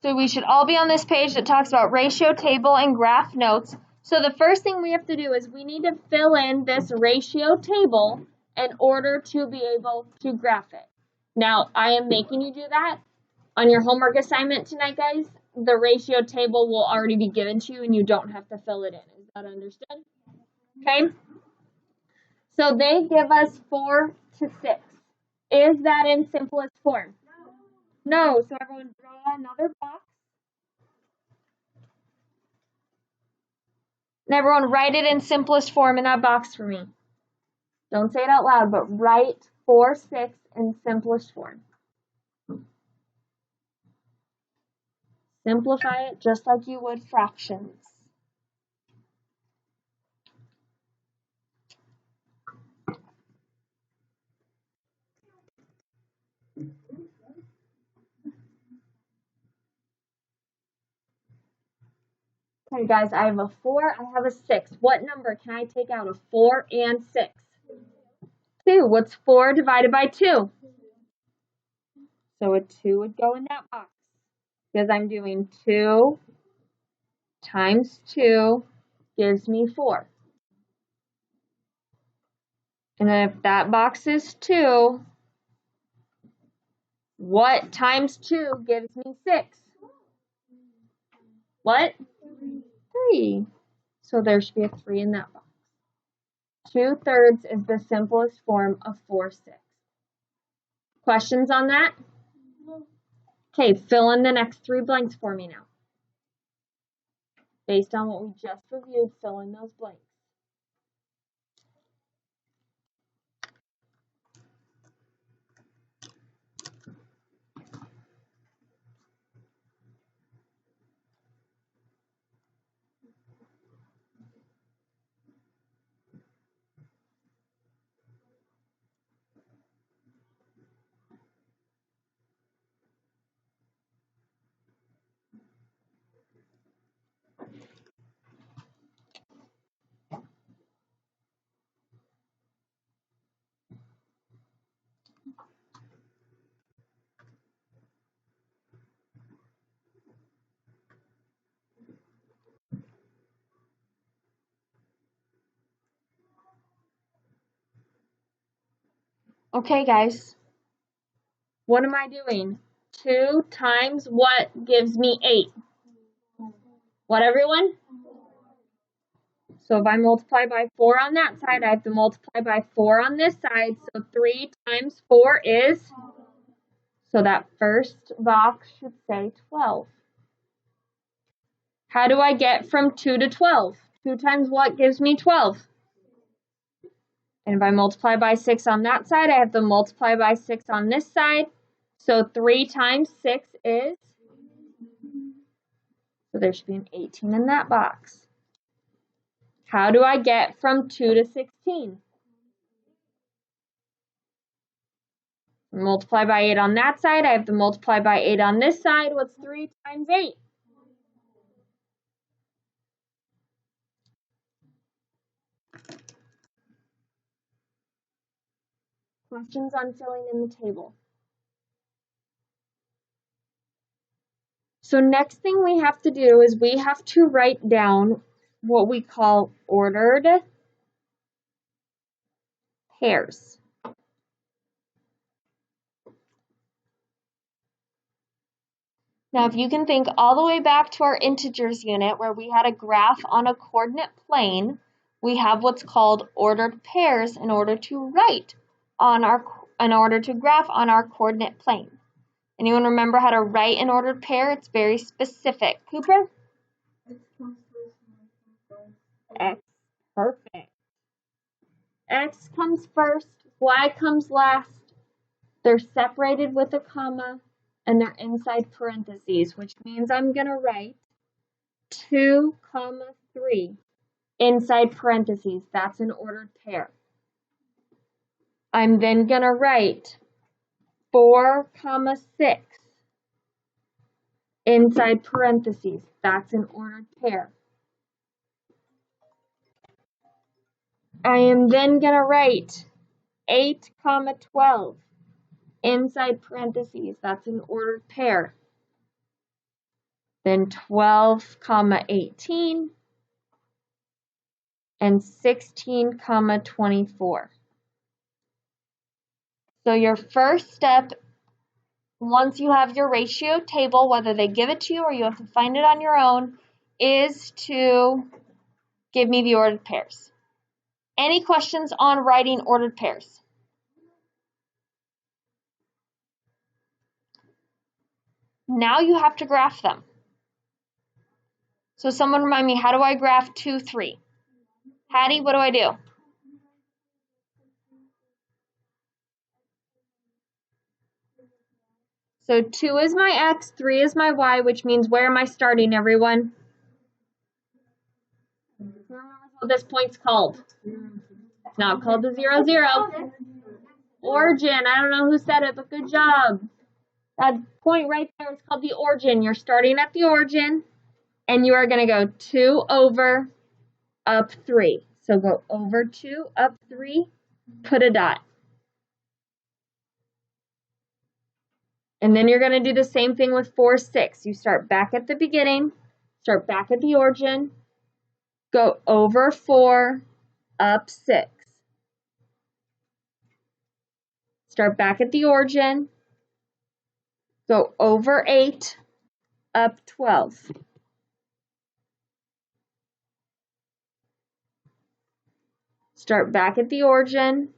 So we should all be on this page that talks about ratio table and graph notes. So the first thing we have to do is we need to fill in this ratio table in order to be able to graph it. Now, I am making you do that. On your homework assignment tonight, guys, the ratio table will already be given to you and you don't have to fill it in. Is that understood? Okay? So they give us 4 to 6. Is that in simplest form? No. So everyone draw another box. And everyone write it in simplest form in that box for me. Don't say it out loud, but write 4, 6 in simplest form. Simplify it just like you would fractions. Okay, guys, I have a 4, I have a 6. What number can I take out of 4 and 6? 2. What's 4 divided by 2? So a 2 would go in that box. Because I'm doing 2 times 2 gives me 4. And then if that box is 2, what times 2 gives me 6? What? 3. So there should be a 3 in that box. 2/3 is the simplest form of 4, 6. Questions on that? Okay, fill in the next 3 blanks for me now. Based on what we just reviewed, fill in those blanks. Okay, guys. What am I doing? 2 times what gives me 8? What, everyone? So if I multiply by 4 on that side, I have to multiply by 4 on this side. So 3 times 4 is? So that first box should say 12. How do I get from 2 to 12? 2 times what gives me 12? And if I multiply by 6 on that side, I have to multiply by 6 on this side. So 3 times 6 is? So there should be an 18 in that box. How do I get from 2 to 16? Multiply by 8 on that side. I have to multiply by 8 on this side. What's 3 times 8? Questions on filling in the table? So next thing we have to do is we have to write down what we call ordered pairs. Now, if you can think all the way back to our integers unit where we had a graph on a coordinate plane, we have what's called ordered pairs in order to graph on our coordinate plane. Anyone remember how to write an ordered pair? It's very specific. Cooper? X. Perfect. X comes first, Y comes last. They're separated with a comma, and they're inside parentheses, which means I'm going to write 2, 3 inside parentheses. That's an ordered pair. I'm then going to write 4, 6 inside parentheses. That's an ordered pair. I am then going to write 8, 12 inside parentheses. That's an ordered pair. then 12, 18, and 16, 24. So your first step, once you have your ratio table, whether they give it to you or you have to find it on your own, is to give me the ordered pairs. Any questions on writing ordered pairs? Now you have to graph them. So someone remind me, how do I graph 2, 3? Hattie, what do I do? So 2 is my x, 3 is my y, which means where am I starting, everyone? Remember what this point's called. It's not called the 0, 0. Origin. I don't know who said it, but good job. That point right there is called the origin. You're starting at the origin, and you are going to go 2 over up 3. So go over 2, up 3, put a dot. And then you're going to do the same thing with 4, 6. You start back at the beginning, start back at the origin, go over 4, up 6. Start back at the origin, go over 8, up 12. Start back at the origin,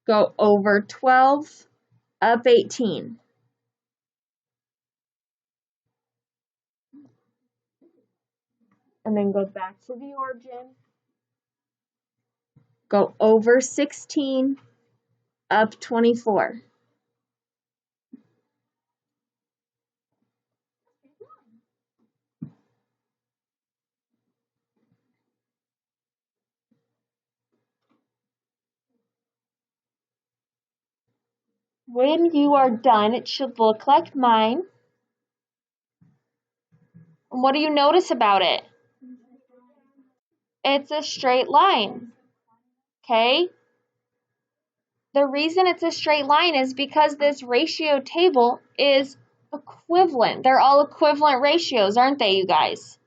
go over 12, up 18. And then go back to the origin, go over 16, up 24. When you are done, it should look like mine. And what do you notice about it? It's a straight line. Okay? The reason it's a straight line is because this ratio table is equivalent. They're all equivalent ratios, aren't they, you guys?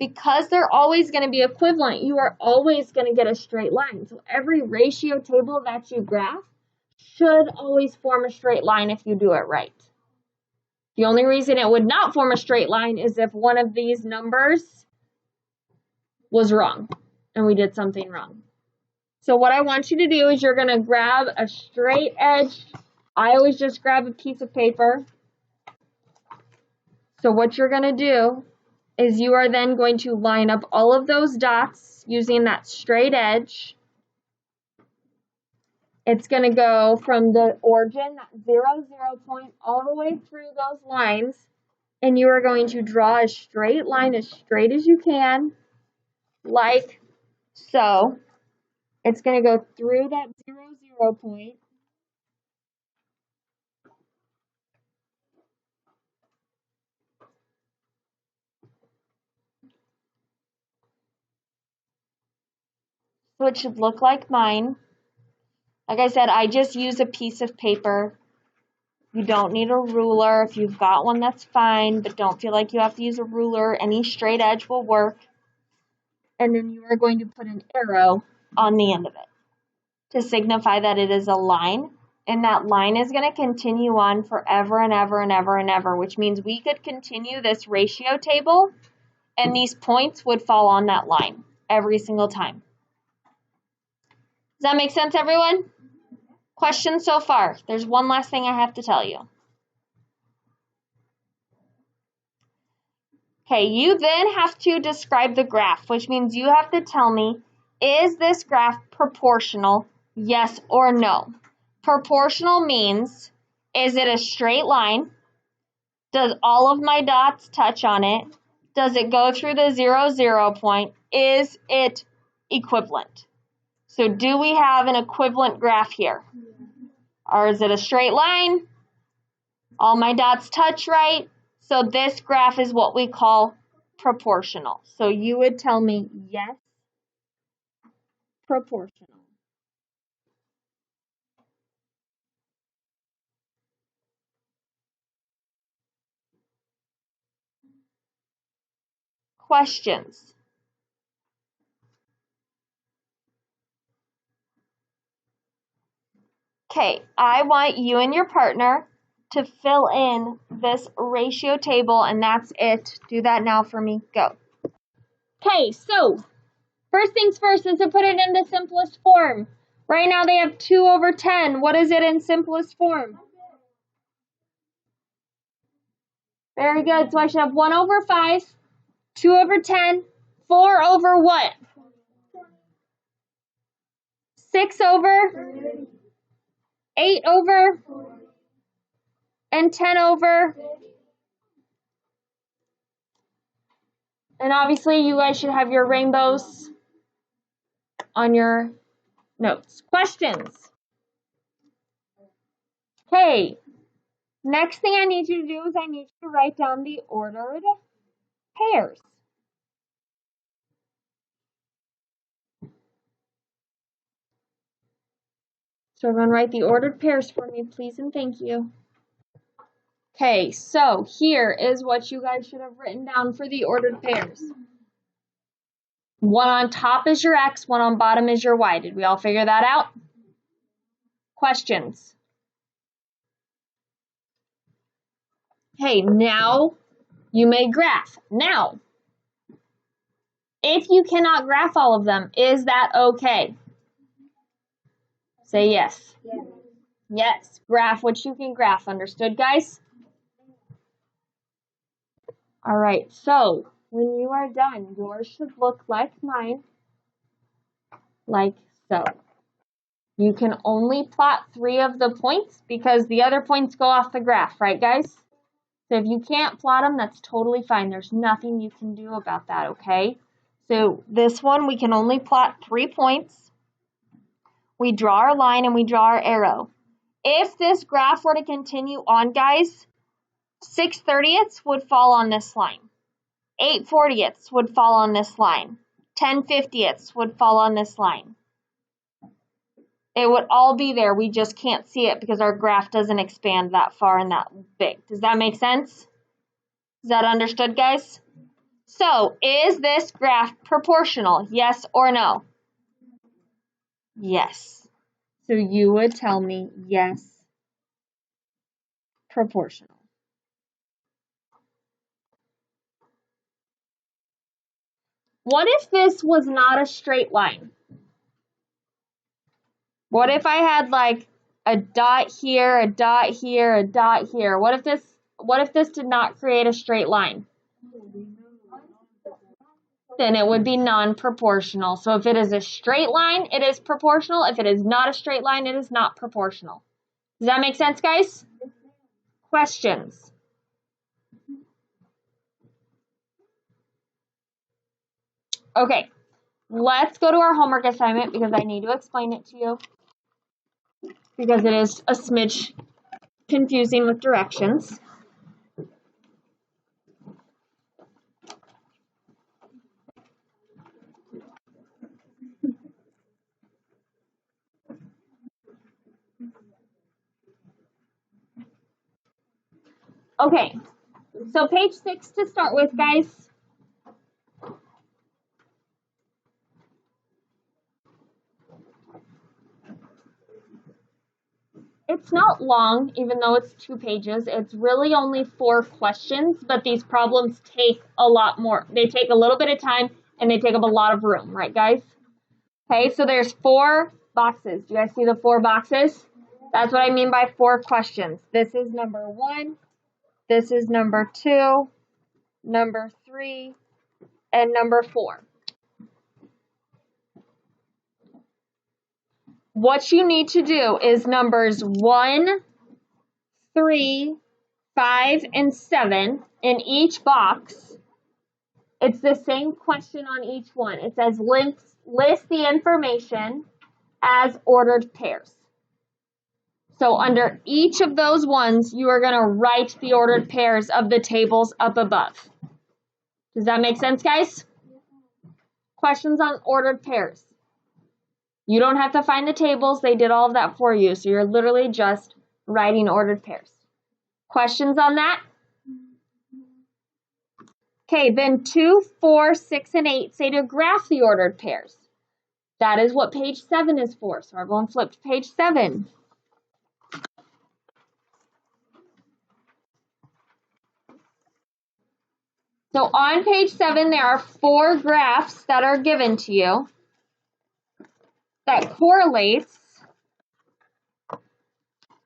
Because they're always going to be equivalent, you are always going to get a straight line. So every ratio table that you graph should always form a straight line if you do it right. The only reason it would not form a straight line is if one of these numbers was wrong and we did something wrong. So what I want you to do is you're going to grab a straight edge. I always just grab a piece of paper. So what you're going to do is you are then going to line up all of those dots using that straight edge. It's going to go from the origin, that 0, 0 point, all the way through those lines. And you are going to draw a straight line as straight as you can, like so. It's going to go through that 0, 0 point. So it should look like mine. Like I said, I just use a piece of paper. You don't need a ruler. If you've got one, that's fine, but don't feel like you have to use a ruler. Any straight edge will work. And then you are going to put an arrow on the end of it to signify that it is a line. And that line is going to continue on forever and ever and ever and ever, which means we could continue this ratio table and these points would fall on that line every single time. Does that make sense, everyone? Questions so far? There's one last thing I have to tell you. Okay, you then have to describe the graph, which means you have to tell me, is this graph proportional, yes or no? Proportional means, is it a straight line? Does all of my dots touch on it? Does it go through the 0, 0 point? Is it equivalent? So do we have an equivalent graph here? Or is it a straight line? All my dots touch right? So this graph is what we call proportional. So you would tell me, yes, proportional. Questions? Okay, I want you and your partner to fill in this ratio table, and that's it. Do that now for me. Go. Okay, so first things first is to put it in the simplest form. Right now they have 2/10. What is it in simplest form? Very good. So I should have 1/5, 2/10, 4 over what? 6 over, 8 over, and 10 over. And obviously you guys should have your rainbows on your notes. Questions? Okay, next thing I need you to do is I need you to write down the ordered pairs. So everyone write the ordered pairs for me, please and thank you. Okay, so here is what you guys should have written down for the ordered pairs. One on top is your X, one on bottom is your Y. Did we all figure that out? Questions? Okay, now you may graph. Now, if you cannot graph all of them, is that okay? Say yes. Yes. Yes, graph what you can graph. Understood, guys? All right, so when you are done, yours should look like mine, like so. You can only plot 3 of the points because the other points go off the graph, right, guys? So if you can't plot them, that's totally fine. There's nothing you can do about that, okay? So this one, we can only plot 3 points. We draw our line and we draw our arrow. If this graph were to continue on, guys, 6/30ths would fall on this line. 8/40ths would fall on this line. 10/50ths would fall on this line. It would all be there. We just can't see it because our graph doesn't expand that far and that big. Does that make sense? Is that understood, guys? So, is this graph proportional? Yes or no? Yes. So you would tell me yes, proportional. What if this was not a straight line? What if I had like a dot here, a dot here, a dot here? What if this did not create a straight line? Then it would be non-proportional. So if it is a straight line, it is proportional. If it is not a straight line, it is not proportional. Does that make sense, guys? Questions? Okay, let's go to our homework assignment because I need to explain it to you because it is a smidge confusing with directions. Okay, so page 6 to start with, guys. It's not long, even though it's 2 pages. It's really only 4 questions, but these problems take a lot more. They take a little bit of time, and they take up a lot of room, right, guys? Okay, so there's 4 boxes. Do you guys see the 4 boxes? That's what I mean by 4 questions. This is number 1. This is number 2, number 3, and number 4. What you need to do is numbers 1, 3, 5, and 7 in each box. It's the same question on each one. It says list the information as ordered pairs. So under each of those ones, you are going to write the ordered pairs of the tables up above. Does that make sense, guys? Questions on ordered pairs. You don't have to find the tables. They did all of that for you. So you're literally just writing ordered pairs. Questions on that? Okay, then 2, 4, 6, and 8 say to graph the ordered pairs. That is what page 7 is for. So everyone flip to page 7. So on page 7, there are 4 graphs that are given to you that correlates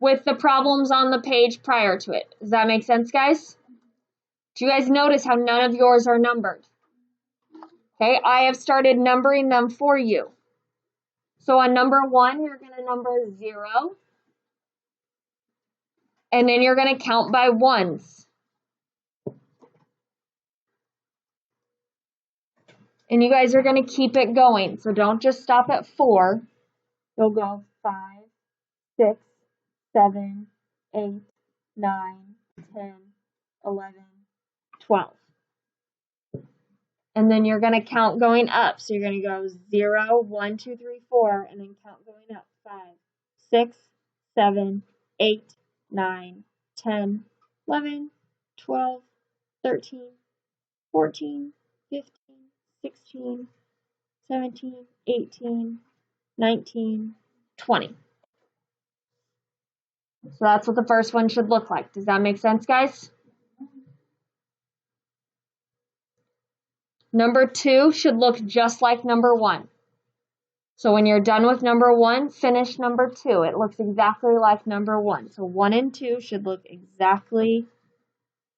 with the problems on the page prior to it. Does that make sense, guys? Do you guys notice how none of yours are numbered? Okay, I have started numbering them for you. So on number 1, you're going to number 0. And then you're going to count by ones. And you guys are going to keep it going. So don't just stop at 4. You'll go 5, 6, 7, 8, 9, 10, 11, 12. And then you're going to count going up. So you're going to go 0, 1, 2, 3, 4, and then count going up. 5, 6, 7, 8, 9, 10, 11, 12, 13, 14, 15, 16, 17, 18, 19, 20. So that's what the first one should look like. Does that make sense, guys? Number 2 should look just like number 1. So when you're done with number 1, finish number 2. It looks exactly like number 1. So 1 and 2 should look exactly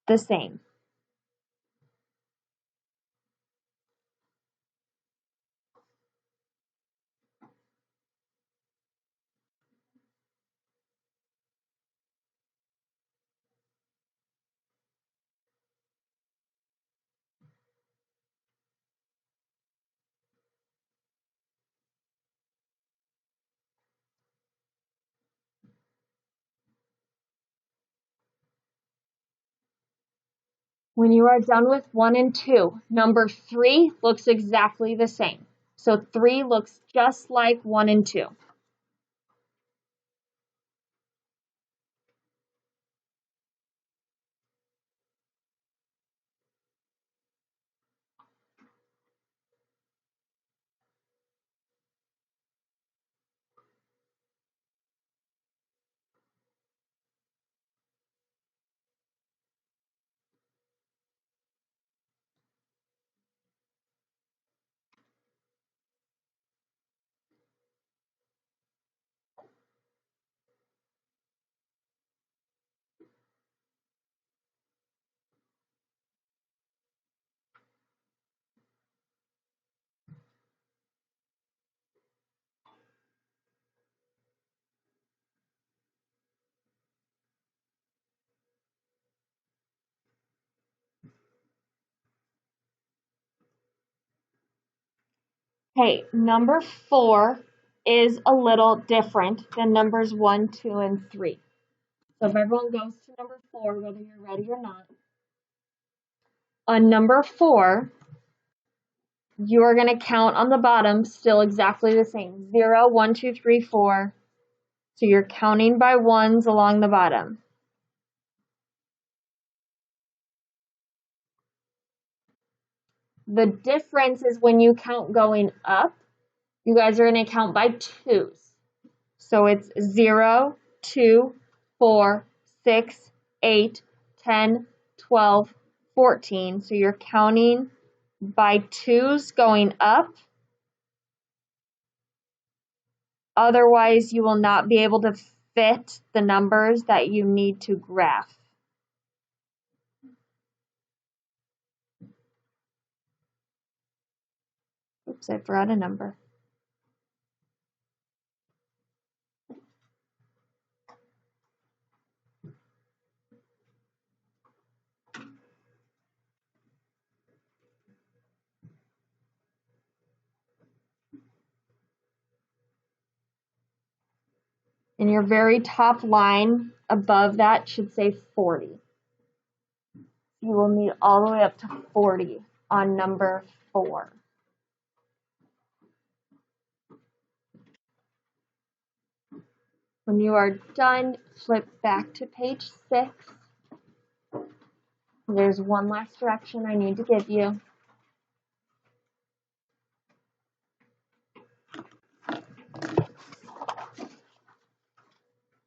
the same. When you are done with 1 and 2, number 3 looks exactly the same. So 3 looks just like 1 and 2. Hey, number 4 is a little different than numbers 1, 2, and 3. So if everyone goes to number 4, whether you're ready or not, on number 4, you are going to count on the bottom still exactly the same. 0, 1, 2, 3, 4. So you're counting by ones along the bottom. The difference is when you count going up, you guys are going to count by twos. So it's 0, 2, 4, 6, 8, 10, 12, 14. So you're counting by twos going up. Otherwise, you will not be able to fit the numbers that you need to graph. Oops, I forgot a number. And your very top line above that should say 40. You will need all the way up to 40 on number 4. When you are done, flip back to page 6. There's one last direction I need to give you.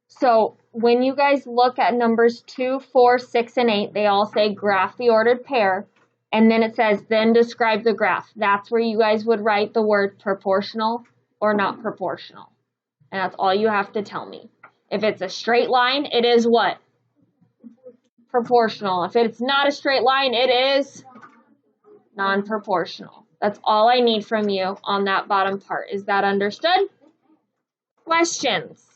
So when you guys look at numbers 2, 4, 6, and 8, they all say graph the ordered pair. And then it says, then describe the graph. That's where you guys would write the word proportional or not proportional. And that's all you have to tell me. If it's a straight line, it is what? Proportional. If it's not a straight line, it is non-proportional. That's all I need from you on that bottom part. Is that understood? Questions?